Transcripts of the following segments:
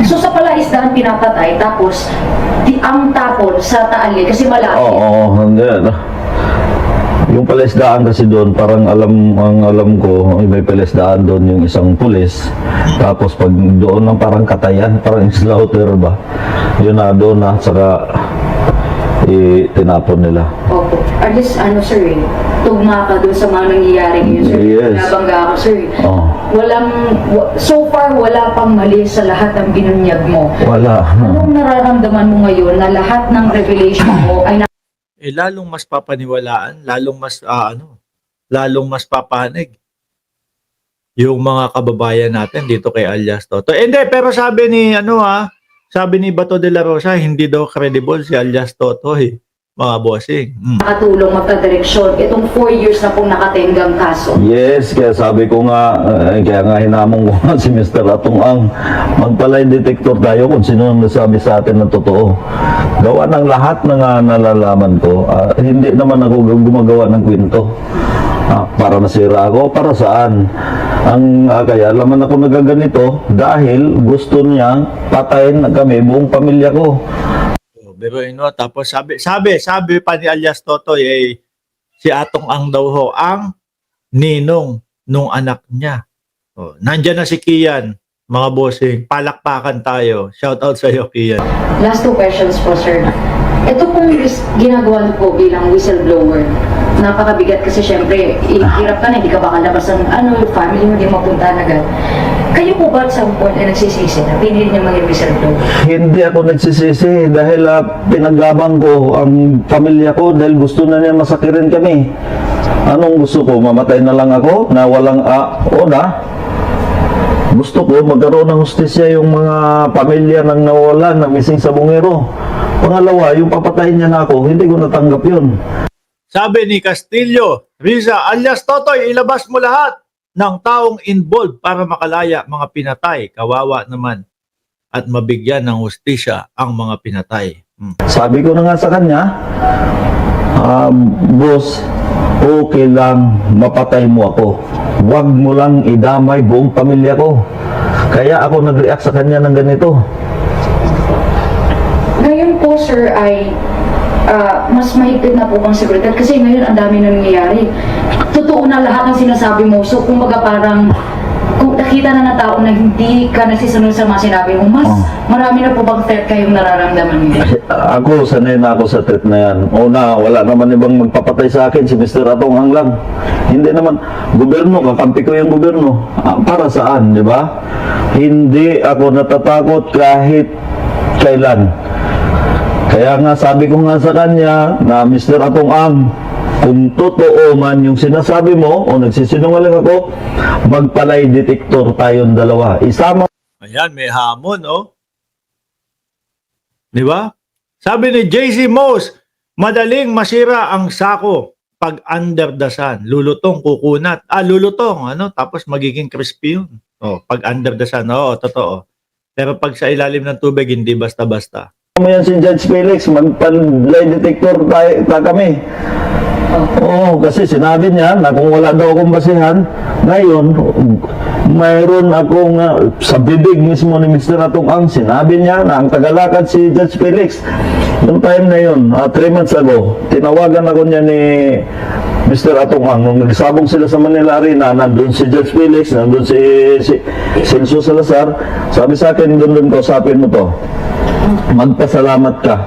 So sa palaisdaan pinapatay, tapos ang tapon sa Taali kasi malapit. Oo, hindi. Yung palaisdaan kasi doon, parang ang alam ko, may palaisdaan doon yung isang pulis. Tapos pag doon ng parang katayan, parang slaughter ba? Yun na doon na, saka tinapon nila. Opo. At least, sir, tugma ka doon sa mga nangyayari ngayon, sir. Yes. Nabangga ako, sir. Oh. So far, wala pang mali sa lahat ng binunyag mo. Wala. Anong nararamdaman mo ngayon na lahat ng revelation mo ay Lalong mas papaniwalaan, lalong mas papanig yung mga kababayan natin dito kay Alias Toto. Hindi, pero sabi ni sabi ni Bato de la Rosa, hindi daw credible si Alias Toto, mga bossing. nakatulong magkadireksyon itong 4 years na pong nakatenggang kaso? Yes, kaya sabi ko nga, kaya nga hinamon ko nga si Mr. Atong Ang, magpalay detector tayo kung sino ang nasabi sa atin ng totoo. Gawa ng lahat ng nalalaman ko, hindi naman ako gumagawa ng kwento. Para masira ako, para saan? Kaya laman ako nagaganito dahil gusto niya patayin na kami, buong pamilya ko. Pero tapos sabi pa ni Alias Toto, si Atong Ang daw ho, ang ninong nung anak niya. Nandyan na si Kian, mga bossing, palakpakan tayo. Shout out sa iyo, Kian. Last 2 questions po, sir. Ito pong ginagawa niyo po bilang whistleblower. Napakabigat kasi syempre, hirap ka na, hindi ka makalabas ng family mo, hindi mapuntahan agad. Kayo po ba at some point ay nagsisisi na pinili niyo maging whistleblower? Hindi ako nagsisisi dahil pinaglabang ko ang pamilya ko dahil gusto na niya masakirin kami. Anong gusto ko? Mamatay na lang ako na walang gusto ko magkaroon ng hustisya yung mga pamilya ng nawalan, na missing sa Bungero. Pangalawa, yung papatayin niya na ako, hindi ko natanggap yun. Sabi ni Castillo, Riza, Alias Totoy, ilabas mo lahat ng taong involved para makalaya mga pinatay. Kawawa naman. At mabigyan ng hustisya ang mga pinatay. Sabi ko na nga sa kanya, boss, okay lang mapatay mo ako. Huwag mo lang idamay buong pamilya ko. Kaya ako nag-react sa kanya ng ganito. Ngayon po, sir, ay mas mahigpit na po bang seguridad? Kasi ngayon ang dami na nangyayari. Totoo na lahat ng sinasabi mo. So, kumbaga parang kung nakita na ng tao na hindi ka nasisunod sa mga sinabi mo, mas marami na po bang threat kayong nararamdaman niyo? Ako, sanay na ako sa threat na yan. Una, wala naman ibang magpapatay sa akin, si Mr. Atong Ang lang. Hindi naman, gobyerno, kakampi ko yung gobyerno. Para saan, di ba? Hindi ako natatakot kahit kailan. Kaya nga sabi ko nga sa kanya na Mr. Atong Ang, kung totoo man yung sinasabi mo o nagsisinungaling ako, magpalay detector tayong dalawa. Isama. Ayan, may hamon, Di ba? Sabi ni JC Mose, madaling masira ang sako pag under the sun. Lulutong, kukunat. Lulutong, tapos magiging crispy yun. Pag under the sun, totoo. Pero pag sa ilalim ng tubig, hindi basta-basta. Mo yan si Judge Felix, magpalay detector tayo kami. Oo, kasi sinabi niya na kung wala daw akong basihan, ngayon, mayroon akong sa bibig mismo ni Mr. Atong Ang, sinabi niya na ang tagalakad si Judge Felix. Noong time na yun, 3 months ago, tinawagan ako niya ni Mr. Atong Ang. Nung nagsabong sila sa Manila Arena, nandun si Judge Felix, nandun si Celso Salazar, sabi sa akin, doon kausapin mo to. Magpasalamat ka.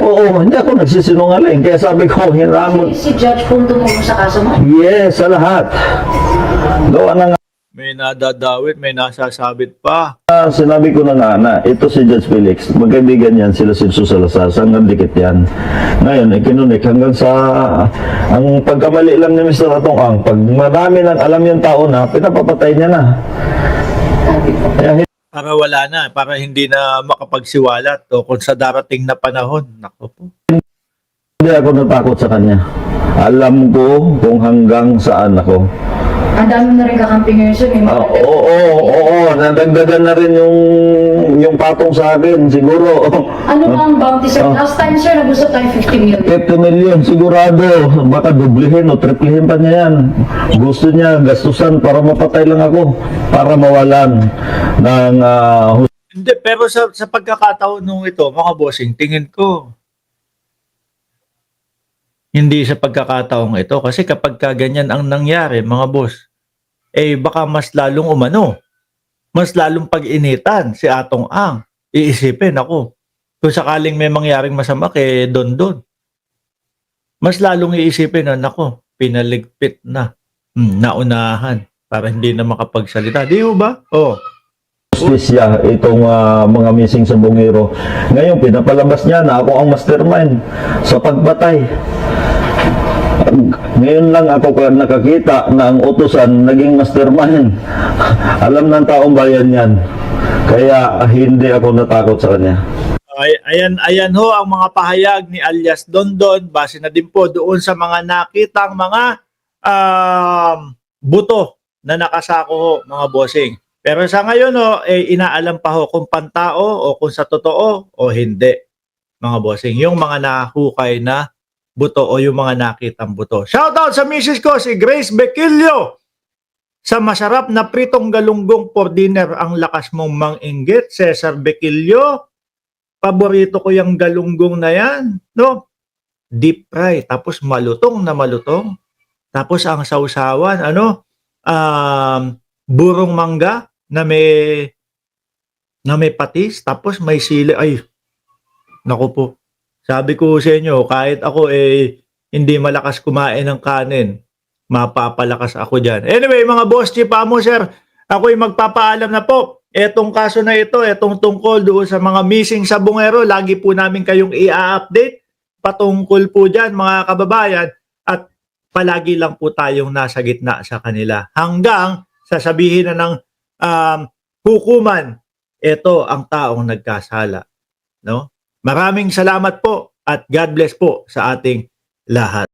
Oo, hindi ako nagsisinungaling. Kaya sabi ko, hinamon. Si Judge kung tumulong sa kaso mo? Yes, sa lahat. Gawa na nga. May nadadawit, may nasasabit pa. Sinabi ko na nga na ito si Judge Felix, magkaibigan yan sila si Salazar, hanggang dikit yan. Ngayon, ikinunik hanggang sa ang pagkamali lang ni Mr. Atong Ang, pag marami nang alam yung tao na, pinapapatay niya na. Kaya, Para wala na, para hindi na makapagsiwalat o kung sa darating na panahon. Nako po. hindi ako natakot sa kanya. Alam ko kung hanggang saan ako. Ang dami na rin kakampi ngayon, sir. Oo, nadagdagan na rin yung patong sa akin, siguro. Ano ba ang bounty, sir? Last time, sir, nag-usap tayo 50 million. 50 million, sigurado. Baka dublihin o triplihin pa niya yan. Gusto niya gastusan para mapatay lang ako, para mawalan ng Hindi, pero sa pagkakataon nung ito, mga bossing, tingin ko, hindi sa pagkakataong ito. Kasi kapag ka ganyan ang nangyari, mga boss, baka mas lalong umano. Mas lalong pag-initan si Atong Ang. Iisipin, ako, kung sakaling may mangyaring masama kay Don Don, mas lalong iisipin na, nako, pinaligpit na. Naunahan para hindi na makapagsalita. Di ba? Oh. Justisya itong mga missing sa Bungero. Ngayon, pinapalabas niya na ako ang mastermind sa pagpatay. Ngayon lang ako nakakita na ang utusan naging mastermind. Alam ng taong bayan yan. Kaya hindi ako natakot sa kanya. Ayan ho ang mga pahayag ni alias Don Don, base na din po doon sa mga nakitang mga buto na nakasako ho, mga bossing. Pero sa ngayon ho, inaalam pa ho kung pantao o kung sa totoo o hindi, mga bossing. Yung mga nahukay na buto o yung mga nakitang buto. Shoutout sa misis ko, si Grace Bequilio. Sa masarap na pritong galunggong for dinner, ang lakas mong manginggit, Cesar Bequilio. Paborito ko yung galunggong na yan, no? Deep fry, tapos malutong na malutong. Tapos ang sausawan, burong mangga na may patis, tapos may sili. Ay, naku po. Sabi ko sa inyo, kahit ako hindi malakas kumain ng kanin, mapapalakas ako dyan. Anyway, mga boss, chief amo, sir, ako'y magpapaalam na po. Etong kaso na ito, etong tungkol doon sa mga missing sa Bungero, lagi po namin kayong i-update patungkol po dyan, mga kababayan, at palagi lang po tayong nasa gitna sa kanila. Hanggang sasabihin na ng hukuman, ito ang taong nagkasala. No? Maraming salamat po at God bless po sa ating lahat.